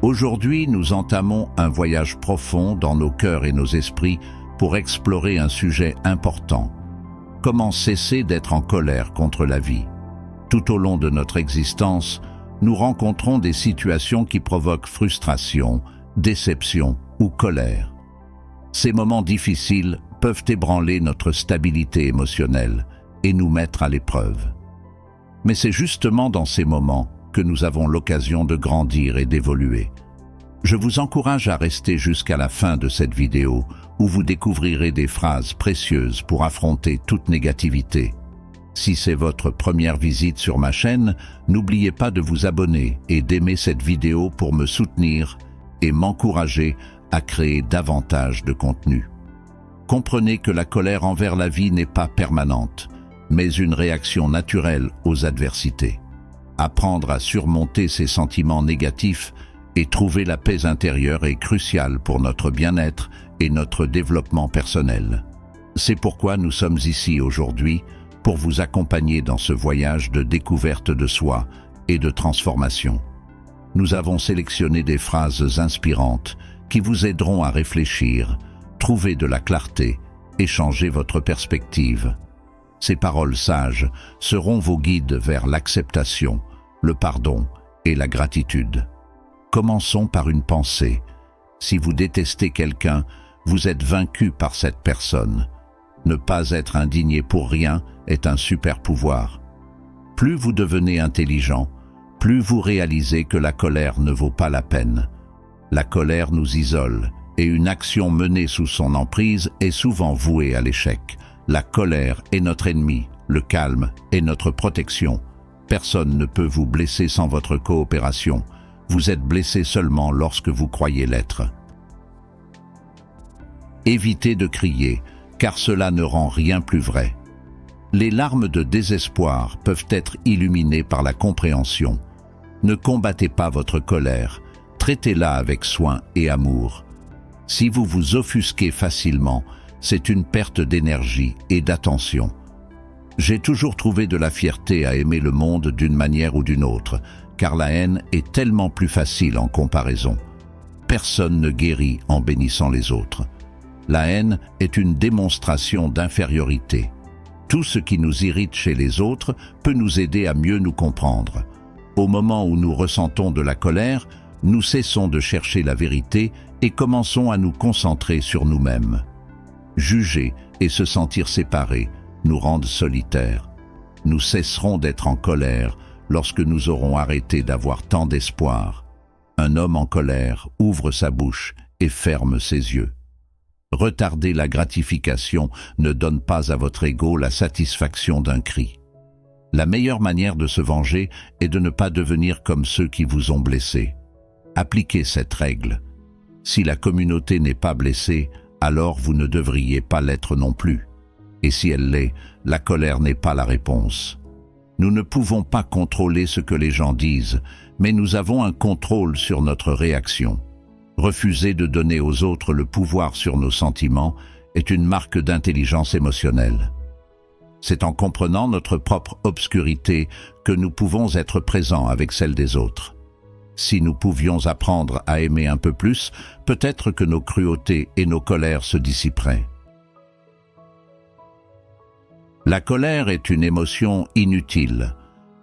Aujourd'hui, nous entamons un voyage profond dans nos cœurs et nos esprits pour explorer un sujet important. Comment cesser d'être en colère contre la vie? Tout au long de notre existence, nous rencontrons des situations qui provoquent frustration, déception ou colère. Ces moments difficiles peuvent ébranler notre stabilité émotionnelle et nous mettre à l'épreuve. Mais c'est justement dans ces moments que nous avons l'occasion de grandir et d'évoluer. Je vous encourage à rester jusqu'à la fin de cette vidéo où vous découvrirez des phrases précieuses pour affronter toute négativité. Si c'est votre première visite sur ma chaîne, n'oubliez pas de vous abonner et d'aimer cette vidéo pour me soutenir et m'encourager à créer davantage de contenu. Comprenez que la colère envers la vie n'est pas permanente, mais une réaction naturelle aux adversités. Apprendre à surmonter ces sentiments négatifs et trouver la paix intérieure est crucial pour notre bien-être et notre développement personnel. C'est pourquoi nous sommes ici aujourd'hui pour vous accompagner dans ce voyage de découverte de soi et de transformation. Nous avons sélectionné des phrases inspirantes qui vous aideront à réfléchir, trouver de la clarté et changer votre perspective. Ces paroles sages seront vos guides vers l'acceptation, le pardon et la gratitude. Commençons par une pensée. Si vous détestez quelqu'un, vous êtes vaincu par cette personne. Ne pas être indigné pour rien est un super pouvoir. Plus vous devenez intelligent, plus vous réalisez que la colère ne vaut pas la peine. La colère nous isole, et une action menée sous son emprise est souvent vouée à l'échec. La colère est notre ennemi, le calme est notre protection. Personne ne peut vous blesser sans votre coopération. Vous êtes blessé seulement lorsque vous croyez l'être. Évitez de crier, car cela ne rend rien plus vrai. Les larmes de désespoir peuvent être illuminées par la compréhension. Ne combattez pas votre colère, traitez-la avec soin et amour. Si vous vous offusquez facilement, c'est une perte d'énergie et d'attention. J'ai toujours trouvé de la fierté à aimer le monde d'une manière ou d'une autre, car la haine est tellement plus facile en comparaison. Personne ne guérit en bénissant les autres. La haine est une démonstration d'infériorité. Tout ce qui nous irrite chez les autres peut nous aider à mieux nous comprendre. Au moment où nous ressentons de la colère, nous cessons de chercher la vérité et commençons à nous concentrer sur nous-mêmes. Juger et se sentir séparés nous rendent solitaires. Nous cesserons d'être en colère lorsque nous aurons arrêté d'avoir tant d'espoir. Un homme en colère ouvre sa bouche et ferme ses yeux. Retarder la gratification ne donne pas à votre ego la satisfaction d'un cri. La meilleure manière de se venger est de ne pas devenir comme ceux qui vous ont blessé. Appliquez cette règle. Si la communauté n'est pas blessée, alors vous ne devriez pas l'être non plus. Et si elle l'est, la colère n'est pas la réponse. Nous ne pouvons pas contrôler ce que les gens disent, mais nous avons un contrôle sur notre réaction. Refuser de donner aux autres le pouvoir sur nos sentiments est une marque d'intelligence émotionnelle. C'est en comprenant notre propre obscurité que nous pouvons être présents avec celle des autres. Si nous pouvions apprendre à aimer un peu plus, peut-être que nos cruautés et nos colères se dissiperaient. La colère est une émotion inutile.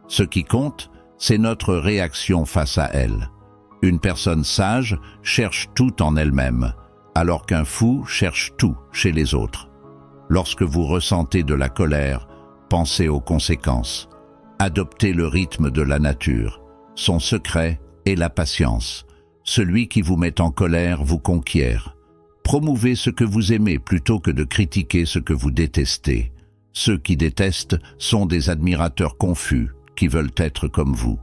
Ce qui compte, c'est notre réaction face à elle. Une personne sage cherche tout en elle-même, alors qu'un fou cherche tout chez les autres. Lorsque vous ressentez de la colère, pensez aux conséquences. Adoptez le rythme de la nature. Son secret est la patience. Celui qui vous met en colère vous conquiert. Promouvez ce que vous aimez plutôt que de critiquer ce que vous détestez. Ceux qui détestent sont des admirateurs confus qui veulent être comme vous.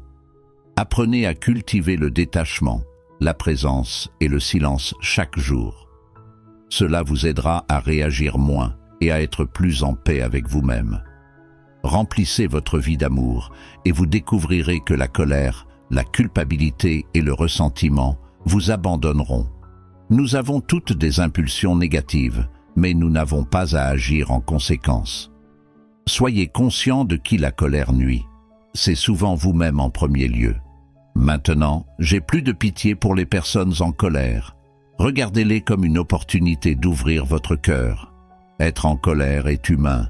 Apprenez à cultiver le détachement, la présence et le silence chaque jour. Cela vous aidera à réagir moins et à être plus en paix avec vous-même. Remplissez votre vie d'amour et vous découvrirez que la colère, la culpabilité et le ressentiment vous abandonneront. Nous avons toutes des impulsions négatives, mais nous n'avons pas à agir en conséquence. Soyez conscient de qui la colère nuit. C'est souvent vous-même en premier lieu. Maintenant, j'ai plus de pitié pour les personnes en colère. Regardez-les comme une opportunité d'ouvrir votre cœur. Être en colère est humain,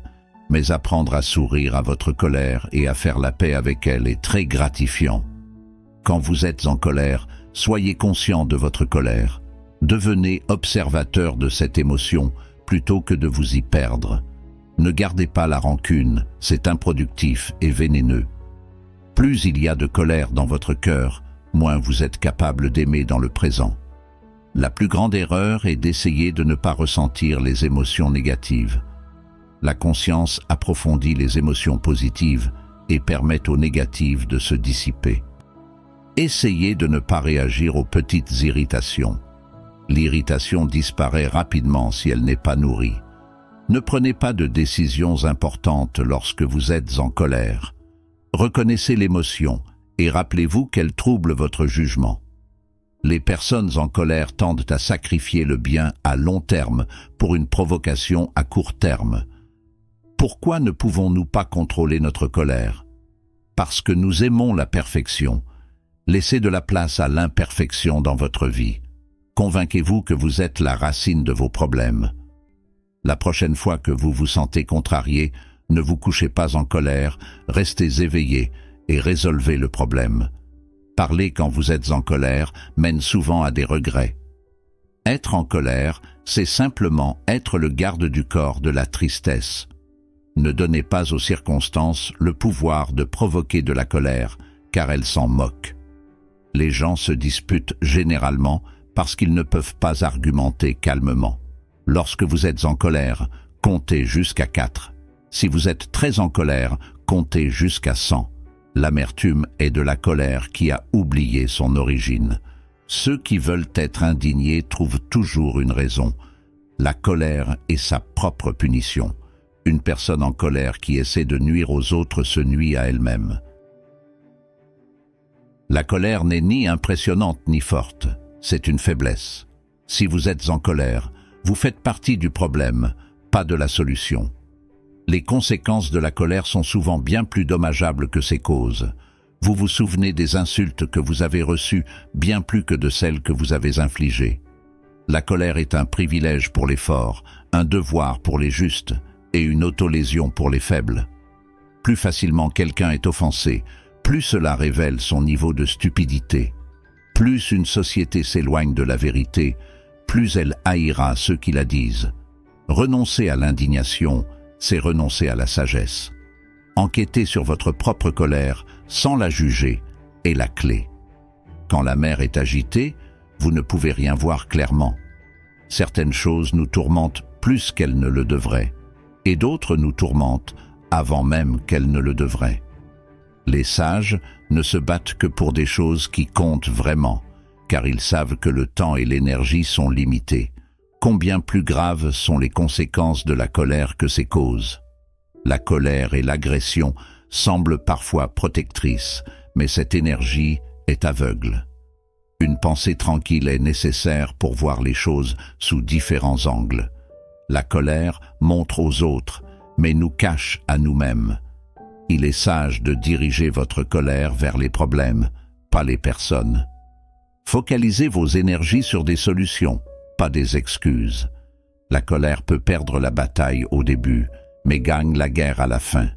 mais apprendre à sourire à votre colère et à faire la paix avec elle est très gratifiant. Quand vous êtes en colère, soyez conscient de votre colère. Devenez observateur de cette émotion plutôt que de vous y perdre. Ne gardez pas la rancune, c'est improductif et vénéneux. Plus il y a de colère dans votre cœur, moins vous êtes capable d'aimer dans le présent. La plus grande erreur est d'essayer de ne pas ressentir les émotions négatives. La conscience approfondit les émotions positives et permet aux négatives de se dissiper. Essayez de ne pas réagir aux petites irritations. L'irritation disparaît rapidement si elle n'est pas nourrie. Ne prenez pas de décisions importantes lorsque vous êtes en colère. Reconnaissez l'émotion et rappelez-vous qu'elle trouble votre jugement. Les personnes en colère tendent à sacrifier le bien à long terme pour une provocation à court terme. Pourquoi ne pouvons-nous pas contrôler notre colère? Parce que nous aimons la perfection. Laissez de la place à l'imperfection dans votre vie. Convainquez-vous que vous êtes la racine de vos problèmes. La prochaine fois que vous vous sentez contrarié, ne vous couchez pas en colère, restez éveillé et résolvez le problème. Parler quand vous êtes en colère mène souvent à des regrets. Être en colère, c'est simplement être le garde du corps de la tristesse. Ne donnez pas aux circonstances le pouvoir de provoquer de la colère, car elles s'en moquent. Les gens se disputent généralement parce qu'ils ne peuvent pas argumenter calmement. Lorsque vous êtes en colère, comptez jusqu'à 4. Si vous êtes très en colère, comptez jusqu'à 100. L'amertume est de la colère qui a oublié son origine. Ceux qui veulent être indignés trouvent toujours une raison. La colère est sa propre punition. Une personne en colère qui essaie de nuire aux autres se nuit à elle-même. La colère n'est ni impressionnante ni forte, c'est une faiblesse. Si vous êtes en colère, vous faites partie du problème, pas de la solution. Les conséquences de la colère sont souvent bien plus dommageables que ses causes. Vous vous souvenez des insultes que vous avez reçues bien plus que de celles que vous avez infligées. La colère est un privilège pour les forts, un devoir pour les justes et une autolésion pour les faibles. Plus facilement quelqu'un est offensé, plus cela révèle son niveau de stupidité. Plus une société s'éloigne de la vérité, plus elle haïra ceux qui la disent. Renoncer à l'indignation, c'est renoncer à la sagesse. Enquêter sur votre propre colère sans la juger est la clé. Quand la mer est agitée, vous ne pouvez rien voir clairement. Certaines choses nous tourmentent plus qu'elles ne le devraient, et d'autres nous tourmentent avant même qu'elles ne le devraient. Les sages ne se battent que pour des choses qui comptent vraiment, car ils savent que le temps et l'énergie sont limités. Combien plus graves sont les conséquences de la colère que ses causes. La colère et l'agression semblent parfois protectrices, mais cette énergie est aveugle. Une pensée tranquille est nécessaire pour voir les choses sous différents angles. La colère montre aux autres, mais nous cache à nous-mêmes. Il est sage de diriger votre colère vers les problèmes, pas les personnes. Focalisez vos énergies sur des solutions, pas des excuses. La colère peut perdre la bataille au début, mais gagne la guerre à la fin.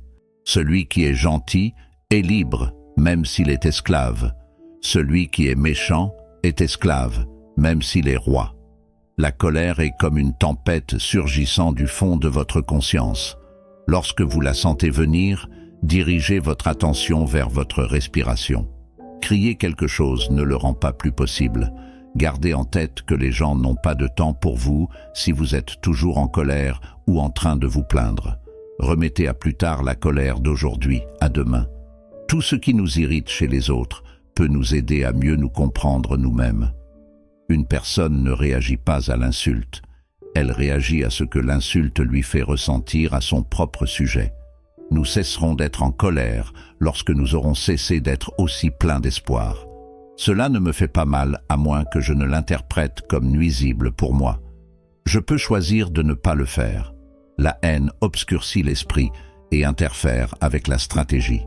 Celui qui est gentil est libre, même s'il est esclave. Celui qui est méchant est esclave, même s'il est roi. La colère est comme une tempête surgissant du fond de votre conscience. Lorsque vous la sentez venir, dirigez votre attention vers votre respiration. Crier quelque chose ne le rend pas plus possible. Gardez en tête que les gens n'ont pas de temps pour vous si vous êtes toujours en colère ou en train de vous plaindre. Remettez à plus tard la colère d'aujourd'hui à demain. Tout ce qui nous irrite chez les autres peut nous aider à mieux nous comprendre nous-mêmes. Une personne ne réagit pas à l'insulte. Elle réagit à ce que l'insulte lui fait ressentir à son propre sujet. Nous cesserons d'être en colère lorsque nous aurons cessé d'être aussi pleins d'espoir. Cela ne me fait pas mal à moins que je ne l'interprète comme nuisible pour moi. Je peux choisir de ne pas le faire. La haine obscurcit l'esprit et interfère avec la stratégie.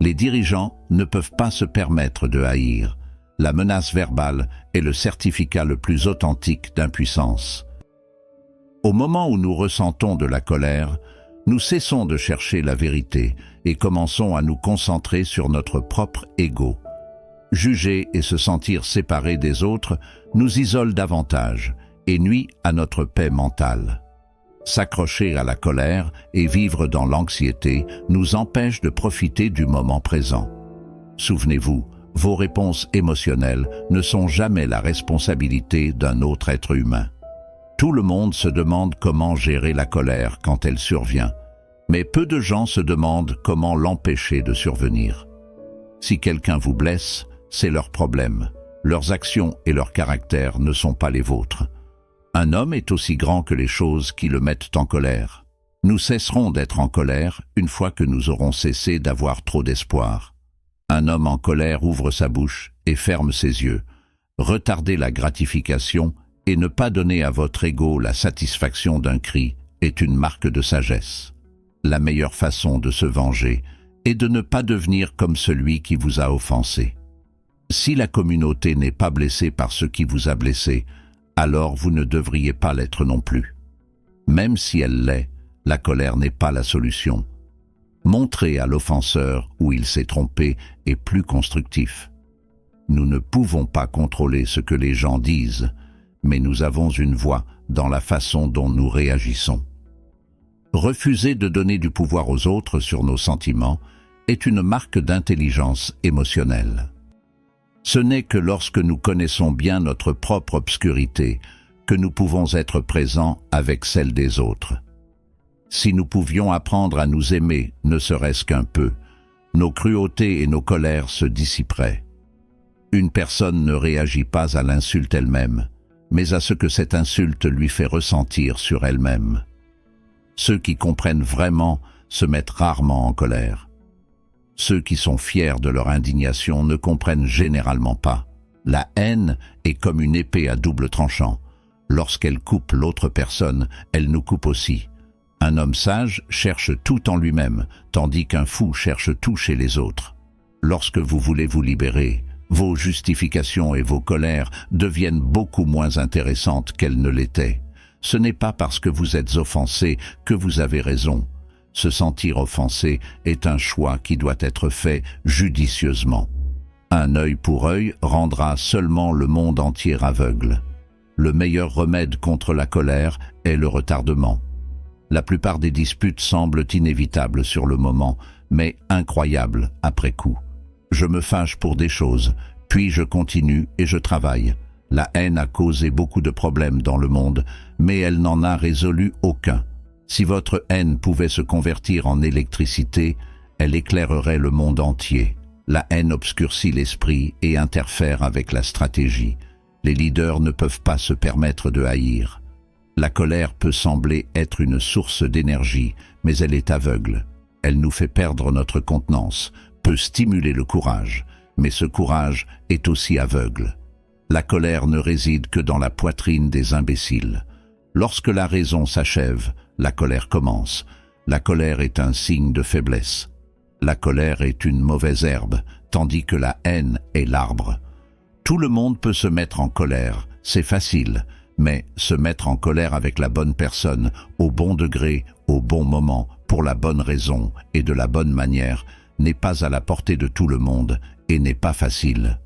Les dirigeants ne peuvent pas se permettre de haïr. La menace verbale est le certificat le plus authentique d'impuissance. Au moment où nous ressentons de la colère, nous cessons de chercher la vérité et commençons à nous concentrer sur notre propre ego. Juger et se sentir séparés des autres nous isole davantage et nuit à notre paix mentale. S'accrocher à la colère et vivre dans l'anxiété nous empêche de profiter du moment présent. Souvenez-vous, vos réponses émotionnelles ne sont jamais la responsabilité d'un autre être humain. Tout le monde se demande comment gérer la colère quand elle survient, mais peu de gens se demandent comment l'empêcher de survenir. Si quelqu'un vous blesse, c'est leur problème. Leurs actions et leur caractère ne sont pas les vôtres. Un homme est aussi grand que les choses qui le mettent en colère. Nous cesserons d'être en colère une fois que nous aurons cessé d'avoir trop d'espoir. Un homme en colère ouvre sa bouche et ferme ses yeux. Retardez la gratification et ne pas donner à votre ego la satisfaction d'un cri est une marque de sagesse. La meilleure façon de se venger est de ne pas devenir comme celui qui vous a offensé. Si la communauté n'est pas blessée par ce qui vous a blessé, alors vous ne devriez pas l'être non plus. Même si elle l'est, la colère n'est pas la solution. Montrer à l'offenseur où il s'est trompé est plus constructif. Nous ne pouvons pas contrôler ce que les gens disent, mais nous avons une voix dans la façon dont nous réagissons. Refuser de donner du pouvoir aux autres sur nos sentiments est une marque d'intelligence émotionnelle. Ce n'est que lorsque nous connaissons bien notre propre obscurité que nous pouvons être présents avec celle des autres. Si nous pouvions apprendre à nous aimer, ne serait-ce qu'un peu, nos cruautés et nos colères se dissiperaient. Une personne ne réagit pas à l'insulte elle-même, mais à ce que cette insulte lui fait ressentir sur elle-même. Ceux qui comprennent vraiment se mettent rarement en colère. Ceux qui sont fiers de leur indignation ne comprennent généralement pas. La haine est comme une épée à double tranchant. Lorsqu'elle coupe l'autre personne, elle nous coupe aussi. Un homme sage cherche tout en lui-même, tandis qu'un fou cherche tout chez les autres. Lorsque vous voulez vous libérer, vos justifications et vos colères deviennent beaucoup moins intéressantes qu'elles ne l'étaient. Ce n'est pas parce que vous êtes offensé que vous avez raison. Se sentir offensé est un choix qui doit être fait judicieusement. Un œil pour œil rendra seulement le monde entier aveugle. Le meilleur remède contre la colère est le retardement. La plupart des disputes semblent inévitables sur le moment, mais incroyables après coup. Je me fâche pour des choses, puis je continue et je travaille. La haine a causé beaucoup de problèmes dans le monde, mais elle n'en a résolu aucun. Si votre haine pouvait se convertir en électricité, elle éclairerait le monde entier. La haine obscurcit l'esprit et interfère avec la stratégie. Les leaders ne peuvent pas se permettre de haïr. La colère peut sembler être une source d'énergie, mais elle est aveugle. Elle nous fait perdre notre contenance, peut stimuler le courage, mais ce courage est aussi aveugle. La colère ne réside que dans la poitrine des imbéciles. Lorsque la raison s'achève, la colère commence. La colère est un signe de faiblesse. La colère est une mauvaise herbe, tandis que la haine est l'arbre. Tout le monde peut se mettre en colère, c'est facile, mais se mettre en colère avec la bonne personne, au bon degré, au bon moment, pour la bonne raison et de la bonne manière, n'est pas à la portée de tout le monde et n'est pas facile.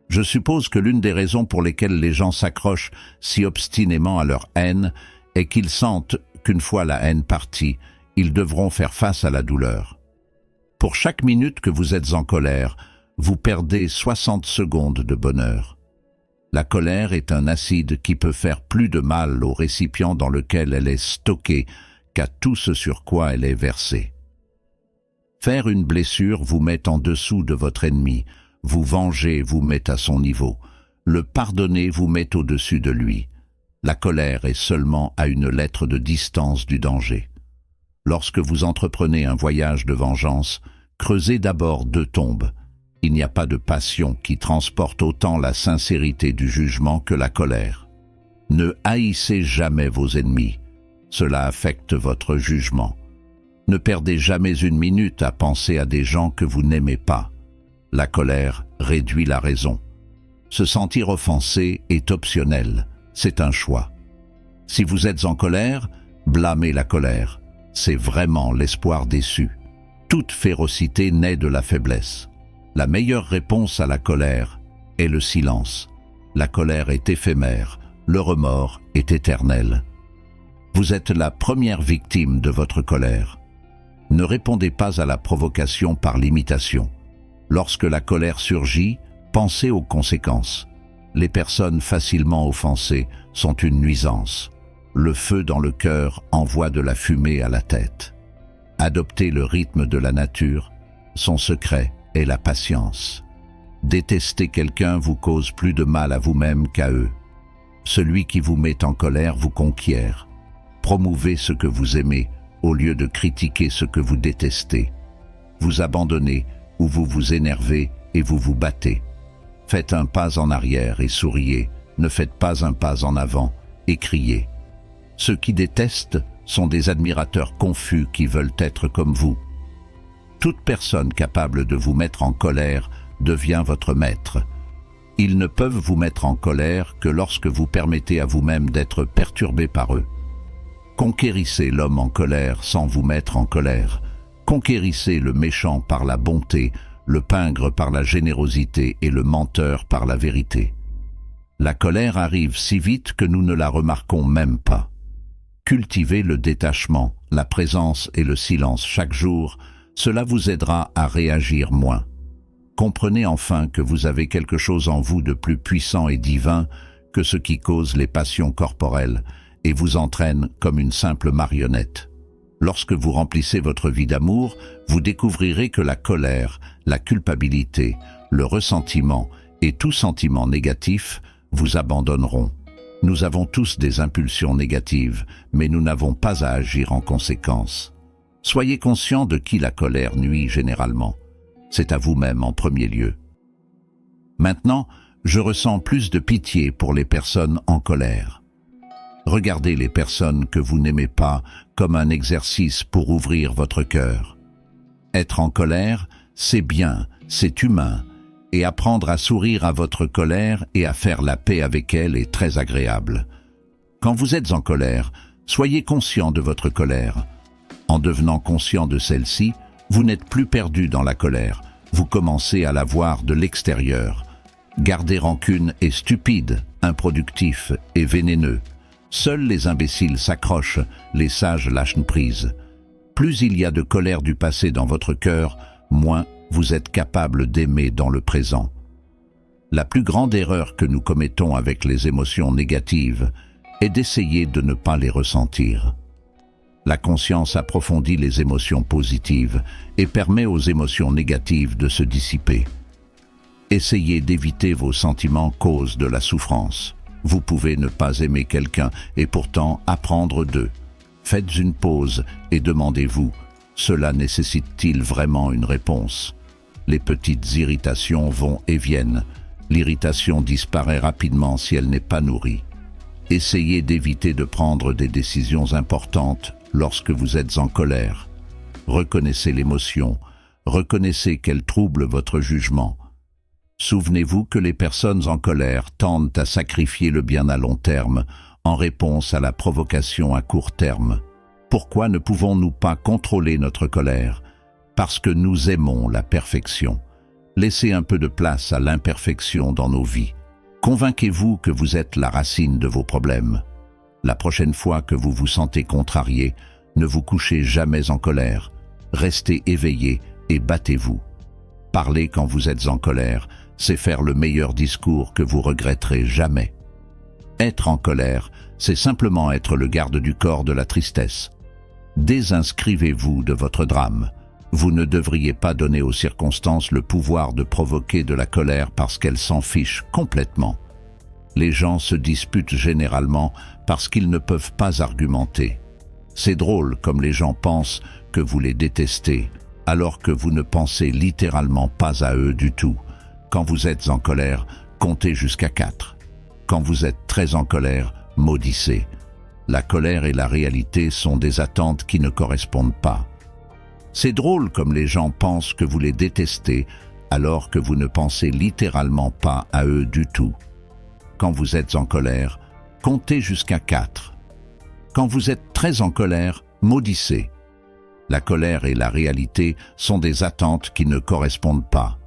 Je suppose que l'une des raisons pour lesquelles les gens s'accrochent si obstinément à leur haine est qu'ils sentent qu'une fois la haine partie, ils devront faire face à la douleur. Pour chaque minute que vous êtes en colère, vous perdez 60 secondes de bonheur. La colère est un acide qui peut faire plus de mal au récipient dans lequel elle est stockée qu'à tout ce sur quoi elle est versée. Faire une blessure vous met en dessous de votre ennemi, vous venger vous met à son niveau, le pardonner vous met au-dessus de lui. La colère est seulement à une lettre de distance du danger. Lorsque vous entreprenez un voyage de vengeance, creusez d'abord 2 tombes. Il n'y a pas de passion qui transporte autant la sincérité du jugement que la colère. Ne haïssez jamais vos ennemis. Cela affecte votre jugement. Ne perdez jamais une minute à penser à des gens que vous n'aimez pas. La colère réduit la raison. Se sentir offensé est optionnel, c'est un choix. Si vous êtes en colère, blâmez la colère. C'est vraiment l'espoir déçu. Toute férocité naît de la faiblesse. La meilleure réponse à la colère est le silence. La colère est éphémère, le remords est éternel. Vous êtes la première victime de votre colère. Ne répondez pas à la provocation par l'imitation. Lorsque la colère surgit, pensez aux conséquences. Les personnes facilement offensées sont une nuisance. Le feu dans le cœur envoie de la fumée à la tête. Adoptez le rythme de la nature, son secret est la patience. Détester quelqu'un vous cause plus de mal à vous-même qu'à eux. Celui qui vous met en colère vous conquiert. Promouvez ce que vous aimez au lieu de critiquer ce que vous détestez. Vous abandonnez ou vous vous énervez et vous vous battez. Faites un pas en arrière et souriez, ne faites pas un pas en avant et criez. Ceux qui détestent sont des admirateurs confus qui veulent être comme vous. Toute personne capable de vous mettre en colère devient votre maître. Ils ne peuvent vous mettre en colère que lorsque vous permettez à vous-même d'être perturbé par eux. Conquérissez l'homme en colère sans vous mettre en colère. Conquérissez le méchant par la bonté, le pingre par la générosité et le menteur par la vérité. La colère arrive si vite que nous ne la remarquons même pas. Cultivez le détachement, la présence et le silence chaque jour, cela vous aidera à réagir moins. Comprenez enfin que vous avez quelque chose en vous de plus puissant et divin que ce qui cause les passions corporelles et vous entraîne comme une simple marionnette. Lorsque vous remplissez votre vie d'amour, vous découvrirez que la colère, la culpabilité, le ressentiment et tout sentiment négatif vous abandonneront. Nous avons tous des impulsions négatives, mais nous n'avons pas à agir en conséquence. Soyez conscient de qui la colère nuit généralement. C'est à vous-même en premier lieu. Maintenant, je ressens plus de pitié pour les personnes en colère. Regardez les personnes que vous n'aimez pas comme un exercice pour ouvrir votre cœur. Être en colère, c'est bien, c'est humain, et apprendre à sourire à votre colère et à faire la paix avec elle est très agréable. Quand vous êtes en colère, soyez conscient de votre colère. En devenant conscient de celle-ci, vous n'êtes plus perdu dans la colère, vous commencez à la voir de l'extérieur. Garder rancune est stupide, improductif et vénéneux. Seuls les imbéciles s'accrochent, les sages lâchent prise. Plus il y a de colère du passé dans votre cœur, moins vous êtes capable d'aimer dans le présent. La plus grande erreur que nous commettons avec les émotions négatives est d'essayer de ne pas les ressentir. La conscience approfondit les émotions positives et permet aux émotions négatives de se dissiper. Essayez d'éviter vos sentiments cause de la souffrance. Vous pouvez ne pas aimer quelqu'un et pourtant apprendre d'eux. Faites une pause et demandez-vous, cela nécessite-t-il vraiment une réponse? Les petites irritations vont et viennent. L'irritation disparaît rapidement si elle n'est pas nourrie. Essayez d'éviter de prendre des décisions importantes lorsque vous êtes en colère. Reconnaissez l'émotion, reconnaissez qu'elle trouble votre jugement. Souvenez-vous que les personnes en colère tendent à sacrifier le bien à long terme en réponse à la provocation à court terme. Pourquoi ne pouvons-nous pas contrôler notre colère? Parce que nous aimons la perfection. Laissez un peu de place à l'imperfection dans nos vies. Convainquez-vous que vous êtes la racine de vos problèmes. La prochaine fois que vous vous sentez contrarié, ne vous couchez jamais en colère. Restez éveillé et battez-vous. Parler quand vous êtes en colère, c'est faire le meilleur discours que vous regretterez jamais. Être en colère, c'est simplement être le garde du corps de la tristesse. Désinscrivez-vous de votre drame. Vous ne devriez pas donner aux circonstances le pouvoir de provoquer de la colère parce qu'elles s'en fichent complètement. Les gens se disputent généralement parce qu'ils ne peuvent pas argumenter. C'est drôle comme les gens pensent que vous les détestez, alors que vous ne pensez littéralement pas à eux du tout. Quand vous êtes en colère, comptez jusqu'à 4. Quand vous êtes très en colère, maudissez. La colère et la réalité sont des attentes qui ne correspondent pas. C'est drôle comme les gens pensent que vous les détestez, alors que vous ne pensez littéralement pas à eux du tout. Quand vous êtes en colère, comptez jusqu'à 4. Quand vous êtes très en colère, maudissez. La colère et la réalité sont des attentes qui ne correspondent pas.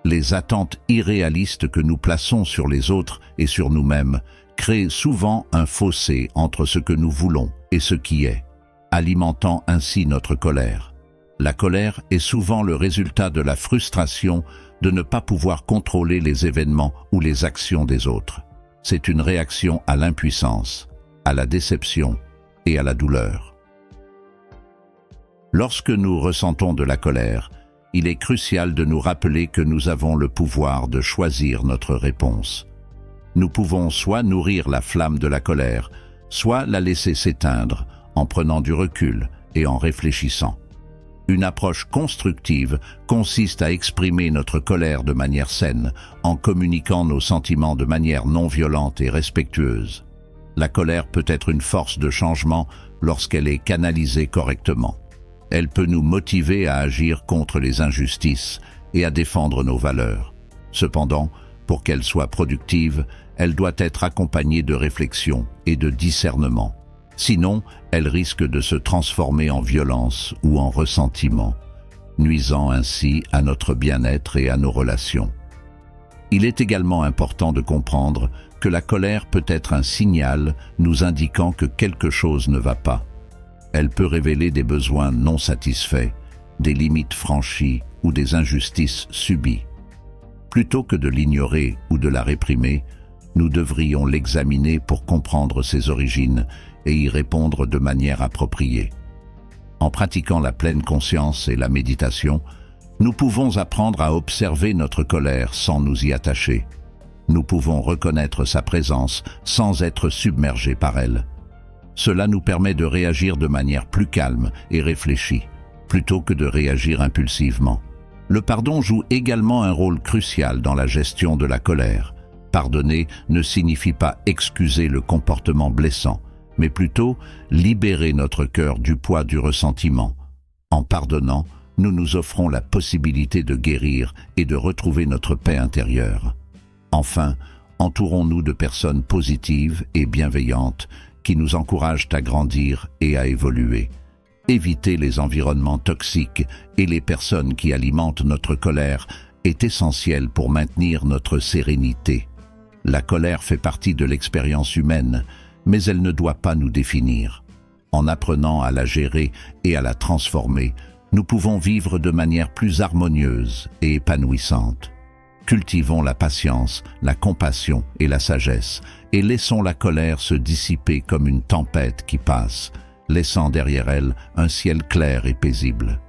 Les attentes irréalistes que nous plaçons sur les autres et sur nous-mêmes créent souvent un fossé entre ce que nous voulons et ce qui est, alimentant ainsi notre colère. La colère est souvent le résultat de la frustration de ne pas pouvoir contrôler les événements ou les actions des autres. C'est une réaction à l'impuissance, à la déception et à la douleur. Lorsque nous ressentons de la colère, il est crucial de nous rappeler que nous avons le pouvoir de choisir notre réponse. Nous pouvons soit nourrir la flamme de la colère, soit la laisser s'éteindre en prenant du recul et en réfléchissant. Une approche constructive consiste à exprimer notre colère de manière saine, en communiquant nos sentiments de manière non violente et respectueuse. La colère peut être une force de changement lorsqu'elle est canalisée correctement. Elle peut nous motiver à agir contre les injustices et à défendre nos valeurs. Cependant, pour qu'elle soit productive, elle doit être accompagnée de réflexion et de discernement. Sinon, elle risque de se transformer en violence ou en ressentiment, nuisant ainsi à notre bien-être et à nos relations. Il est également important de comprendre que la colère peut être un signal nous indiquant que quelque chose ne va pas. Elle peut révéler des besoins non satisfaits, des limites franchies ou des injustices subies. Plutôt que de l'ignorer ou de la réprimer, nous devrions l'examiner pour comprendre ses origines et y répondre de manière appropriée. En pratiquant la pleine conscience et la méditation, nous pouvons apprendre à observer notre colère sans nous y attacher. Nous pouvons reconnaître sa présence sans être submergés par elle. Cela nous permet de réagir de manière plus calme et réfléchie, plutôt que de réagir impulsivement. Le pardon joue également un rôle crucial dans la gestion de la colère. Pardonner ne signifie pas excuser le comportement blessant, mais plutôt libérer notre cœur du poids du ressentiment. En pardonnant, nous nous offrons la possibilité de guérir et de retrouver notre paix intérieure. Enfin, entourons-nous de personnes positives et bienveillantes qui nous encouragent à grandir et à évoluer. Éviter les environnements toxiques et les personnes qui alimentent notre colère est essentiel pour maintenir notre sérénité. La colère fait partie de l'expérience humaine, mais elle ne doit pas nous définir. En apprenant à la gérer et à la transformer, nous pouvons vivre de manière plus harmonieuse et épanouissante. Cultivons la patience, la compassion et la sagesse, et laissons la colère se dissiper comme une tempête qui passe, laissant derrière elle un ciel clair et paisible.